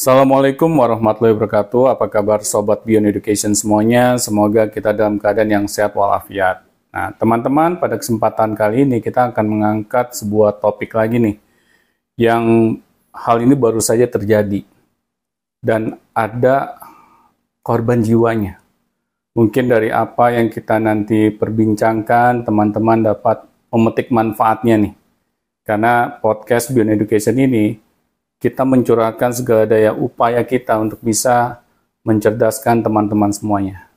Assalamualaikum warahmatullahi wabarakatuh. Apa kabar Sobat Beyond Education semuanya? Semoga kita dalam keadaan yang sehat walafiat. Nah, teman-teman, pada kesempatan kali ini kita akan mengangkat sebuah topik lagi nih, yang hal ini baru saja terjadi dan ada korban jiwanya. Mungkin dari apa yang kita nanti perbincangkan, teman-teman dapat memetik manfaatnya nih. Karena podcast Beyond Education ini kita mencurahkan segala daya upaya kita untuk bisa mencerdaskan teman-teman semuanya.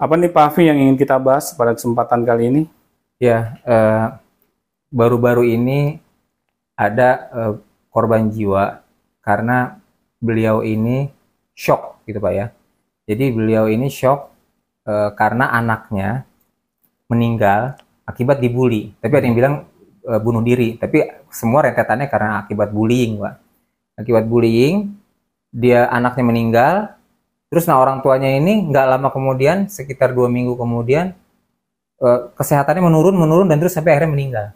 Apa nih Pak Afi yang ingin kita bahas pada kesempatan kali ini? Ya, baru-baru ini ada korban jiwa karena beliau ini shock gitu Pak ya. Jadi beliau ini shock karena anaknya meninggal akibat dibully. Tapi ada yang bilang bunuh diri, tapi semua rentetannya karena akibat bullying Pak. Akibat bullying, dia anaknya meninggal, terus orang tuanya ini nggak lama kemudian, sekitar 2 minggu kemudian, kesehatannya menurun dan terus sampai akhirnya meninggal.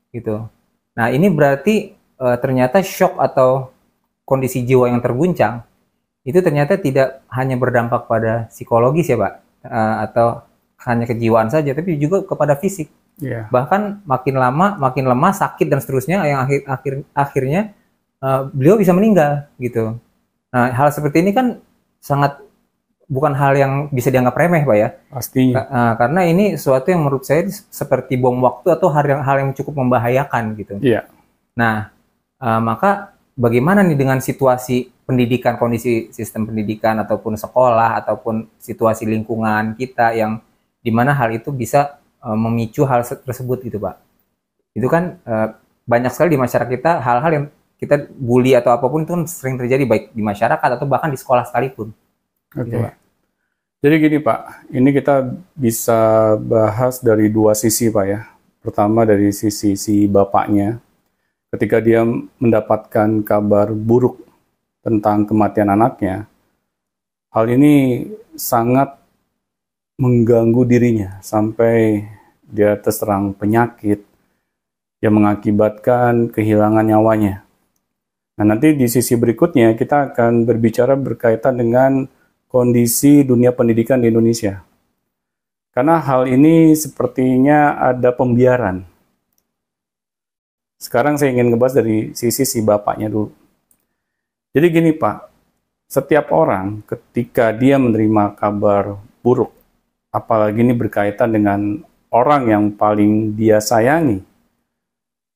Gitu. Nah ini berarti ternyata shock atau kondisi jiwa yang terguncang, itu ternyata tidak hanya berdampak pada psikologis ya Pak, atau hanya kejiwaan saja, tapi juga kepada fisik. Yeah. Bahkan makin lama, makin lemah, sakit dan seterusnya, yang akhirnya beliau bisa meninggal gitu. Nah, hal seperti ini kan sangat bukan hal yang bisa dianggap remeh, Pak ya. Pastinya. Karena ini sesuatu yang menurut saya seperti bom waktu atau hal yang cukup membahayakan gitu. Iya. Nah, maka bagaimana nih dengan situasi pendidikan, kondisi sistem pendidikan ataupun sekolah ataupun situasi lingkungan kita yang dimana hal itu bisa memicu hal tersebut gitu, Pak. Itu kan banyak sekali di masyarakat kita hal-hal yang kita bully atau apapun itu kan sering terjadi baik di masyarakat atau bahkan di sekolah sekalipun. Oke. Gitu, Jadi gini Pak, ini kita bisa bahas dari dua sisi Pak ya. Pertama dari sisi si bapaknya, ketika dia mendapatkan kabar buruk tentang kematian anaknya, hal ini sangat mengganggu dirinya sampai dia terserang penyakit yang mengakibatkan kehilangan nyawanya. Nah, nanti di sisi berikutnya kita akan berbicara berkaitan dengan kondisi dunia pendidikan di Indonesia. Karena hal ini sepertinya ada pembiaran. Sekarang saya ingin ngebahas dari sisi si bapaknya dulu. Jadi gini Pak, setiap orang ketika dia menerima kabar buruk, apalagi ini berkaitan dengan orang yang paling dia sayangi,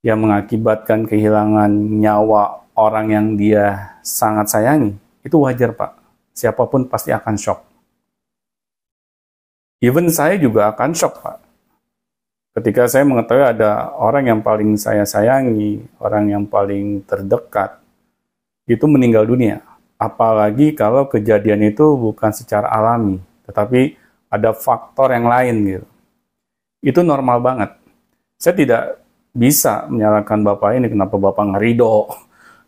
yang mengakibatkan kehilangan nyawa orang yang dia sangat sayangi, itu wajar Pak. Siapapun pasti akan shock. Even saya juga akan shock Pak. Ketika saya mengetahui ada orang yang paling saya sayangi, orang yang paling terdekat, itu meninggal dunia. Apalagi kalau kejadian itu bukan secara alami, tetapi ada faktor yang lain gitu. Itu normal banget. Saya tidak bisa menyalahkan Bapak ini, kenapa Bapak nggak ridho,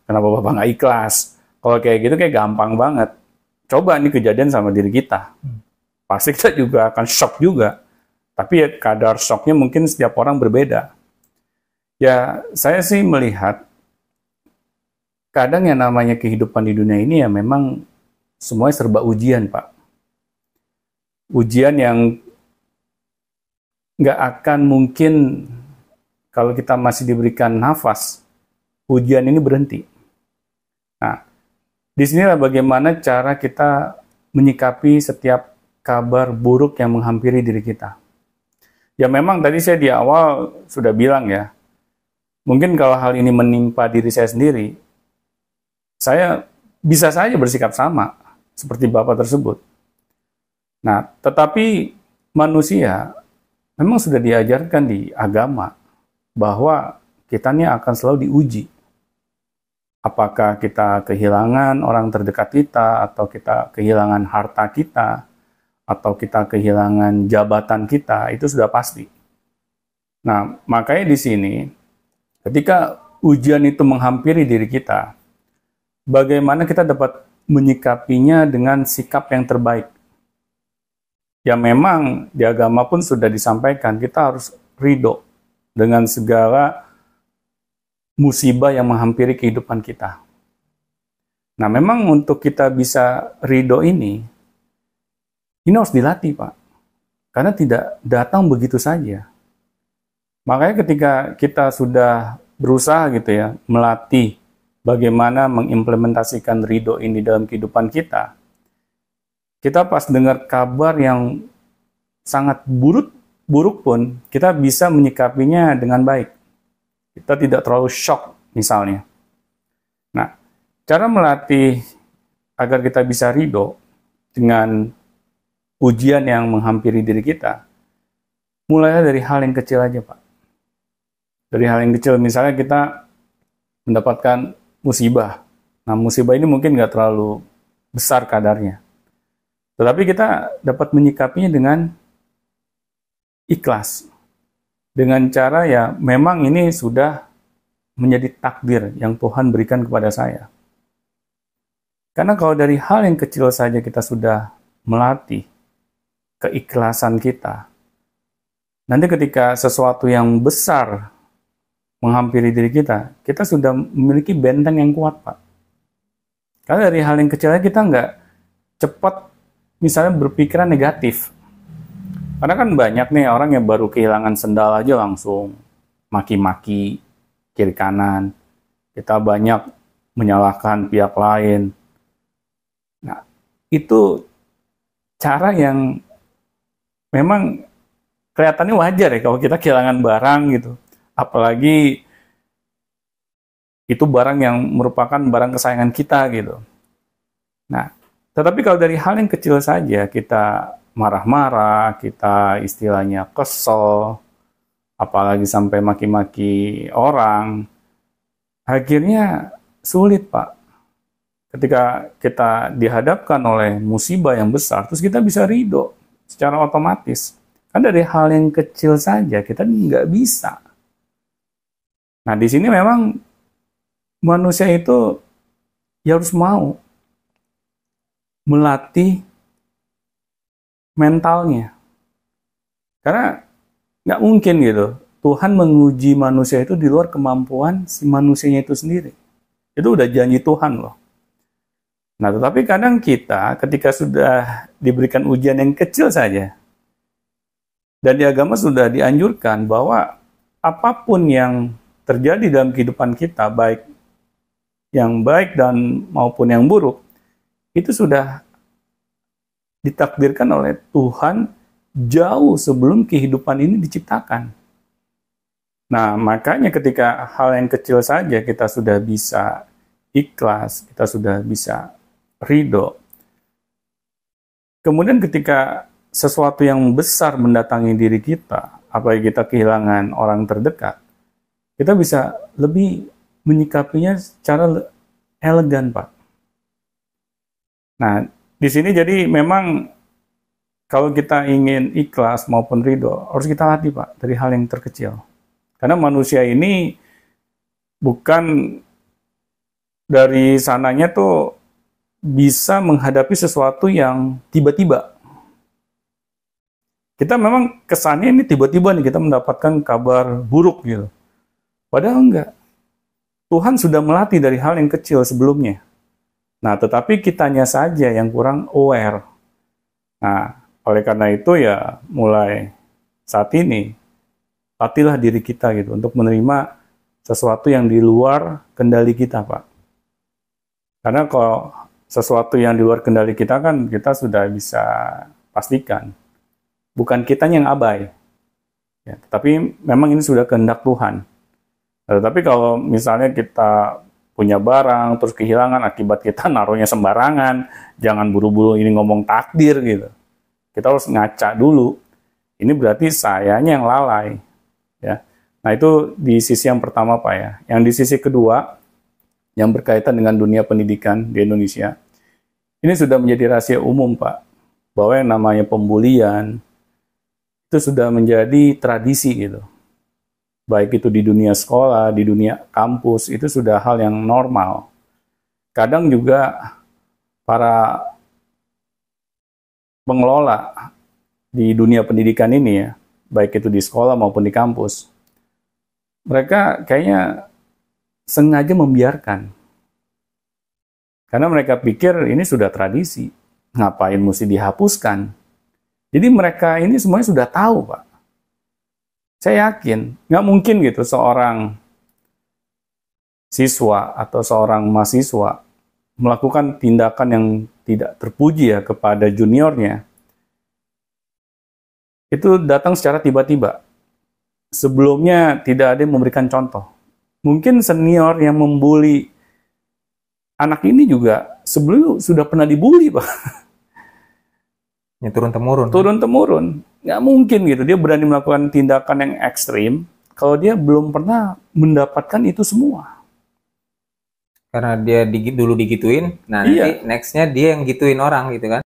kenapa Bapak nggak ikhlas. Kalau kayak gitu kayak gampang banget. Coba nih kejadian sama diri kita. Pasti kita juga akan shock juga. Tapi ya kadar shocknya mungkin setiap orang berbeda. Ya saya sih melihat kadang yang namanya kehidupan di dunia ini ya memang semuanya serba ujian Pak. Ujian yang nggak akan mungkin kalau kita masih diberikan nafas, ujian ini berhenti. Nah, disinilah bagaimana cara kita menyikapi setiap kabar buruk yang menghampiri diri kita. Ya memang tadi saya di awal sudah bilang ya, mungkin kalau hal ini menimpa diri saya sendiri, saya bisa saja bersikap sama seperti Bapak tersebut. Nah, tetapi manusia memang sudah diajarkan di agama bahwa kita ini akan selalu diuji. Apakah kita kehilangan orang terdekat kita, atau kita kehilangan harta kita, atau kita kehilangan jabatan kita, itu sudah pasti. Nah, makanya di sini, ketika ujian itu menghampiri diri kita, bagaimana kita dapat menyikapinya dengan sikap yang terbaik. Ya memang di agama pun sudah disampaikan, kita harus ridho dengan segala musibah yang menghampiri kehidupan kita. Nah, memang untuk kita bisa ridho ini harus dilatih, Pak. Karena tidak datang begitu saja. Makanya ketika kita sudah berusaha gitu ya, melatih bagaimana mengimplementasikan ridho ini dalam kehidupan kita, kita pas dengar kabar yang sangat buruk pun, kita bisa menyikapinya dengan baik. Kita tidak terlalu shock misalnya. Nah, cara melatih agar kita bisa ridho dengan ujian yang menghampiri diri kita, mulailah dari hal yang kecil aja, Pak. Dari hal yang kecil, misalnya kita mendapatkan musibah. Nah, musibah ini mungkin nggak terlalu besar kadarnya. Tetapi kita dapat menyikapinya dengan ikhlas. Dengan cara ya, memang ini sudah menjadi takdir yang Tuhan berikan kepada saya. Karena kalau dari hal yang kecil saja kita sudah melatih keikhlasan kita, nanti ketika sesuatu yang besar menghampiri diri kita, kita sudah memiliki benteng yang kuat, Pak. Karena dari hal yang kecilnya kita nggak cepat misalnya berpikiran negatif. Karena kan banyak nih orang yang baru kehilangan sendal aja langsung maki-maki kiri kanan. Kita banyak menyalahkan pihak lain. Nah, itu cara yang memang kelihatannya wajar ya kalau kita kehilangan barang gitu. Apalagi itu barang yang merupakan barang kesayangan kita gitu. Nah, tetapi kalau dari hal yang kecil saja kita marah-marah, kita istilahnya kesel, apalagi sampai maki-maki orang, akhirnya sulit, Pak. Ketika kita dihadapkan oleh musibah yang besar, terus kita bisa ridho secara otomatis. Kan dari hal yang kecil saja kita nggak bisa. Nah, di sini memang manusia itu ya harus mau melatih mentalnya. Karena nggak mungkin gitu, Tuhan menguji manusia itu di luar kemampuan si manusianya itu sendiri. Itu udah janji Tuhan loh. Nah, tetapi kadang kita ketika sudah diberikan ujian yang kecil saja, dan di agama sudah dianjurkan bahwa apapun yang terjadi dalam kehidupan kita, baik yang baik dan maupun yang buruk, itu sudah ditakdirkan oleh Tuhan jauh sebelum kehidupan ini diciptakan. Nah, makanya ketika hal yang kecil saja kita sudah bisa ikhlas, kita sudah bisa ridho. Kemudian ketika sesuatu yang besar mendatangi diri kita, apalagi kita kehilangan orang terdekat, kita bisa lebih menyikapinya secara elegan, Pak. Nah, di sini jadi memang kalau kita ingin ikhlas maupun ridho, harus kita latih, Pak, dari hal yang terkecil. Karena manusia ini bukan dari sananya tuh bisa menghadapi sesuatu yang tiba-tiba. Kita memang kesannya ini tiba-tiba nih kita mendapatkan kabar buruk gitu. Padahal enggak. Tuhan sudah melatih dari hal yang kecil sebelumnya. Nah, tetapi kitanya saja yang kurang aware. Nah, oleh karena itu ya mulai saat ini, latihlah diri kita gitu untuk menerima sesuatu yang di luar kendali kita, Pak. Karena kalau sesuatu yang di luar kendali kita kan kita sudah bisa pastikan. Bukan kita yang abai. Ya, tetapi memang ini sudah kehendak Tuhan. Tapi kalau misalnya kita punya barang, terus kehilangan akibat kita naruhnya sembarangan, jangan buru-buru ini ngomong takdir gitu. Kita harus ngaca dulu. Ini berarti sayanya yang lalai. Ya. Nah, itu di sisi yang pertama, Pak ya. Yang di sisi kedua, yang berkaitan dengan dunia pendidikan di Indonesia, ini sudah menjadi rahasia umum, Pak. Bahwa yang namanya pembulian, itu sudah menjadi tradisi gitu. Baik itu di dunia sekolah, di dunia kampus, itu sudah hal yang normal. Kadang juga para pengelola di dunia pendidikan ini ya, baik itu di sekolah maupun di kampus, mereka kayaknya sengaja membiarkan. Karena mereka pikir ini sudah tradisi, ngapain mesti dihapuskan. Jadi mereka ini semuanya sudah tahu, Pak. Saya yakin, nggak mungkin gitu seorang siswa atau seorang mahasiswa melakukan tindakan yang tidak terpuji ya kepada juniornya. Itu datang secara tiba-tiba. Sebelumnya tidak ada yang memberikan contoh. Mungkin senior yang membuli anak ini juga sebelumnya sudah pernah dibully, Pak. Ya, turun-temurun. Turun-temurun. Nggak mungkin gitu. Dia berani melakukan tindakan yang ekstrim kalau dia belum pernah mendapatkan itu semua. Karena dia dulu digituin, nah nanti nextnya dia yang gituin orang gitu kan.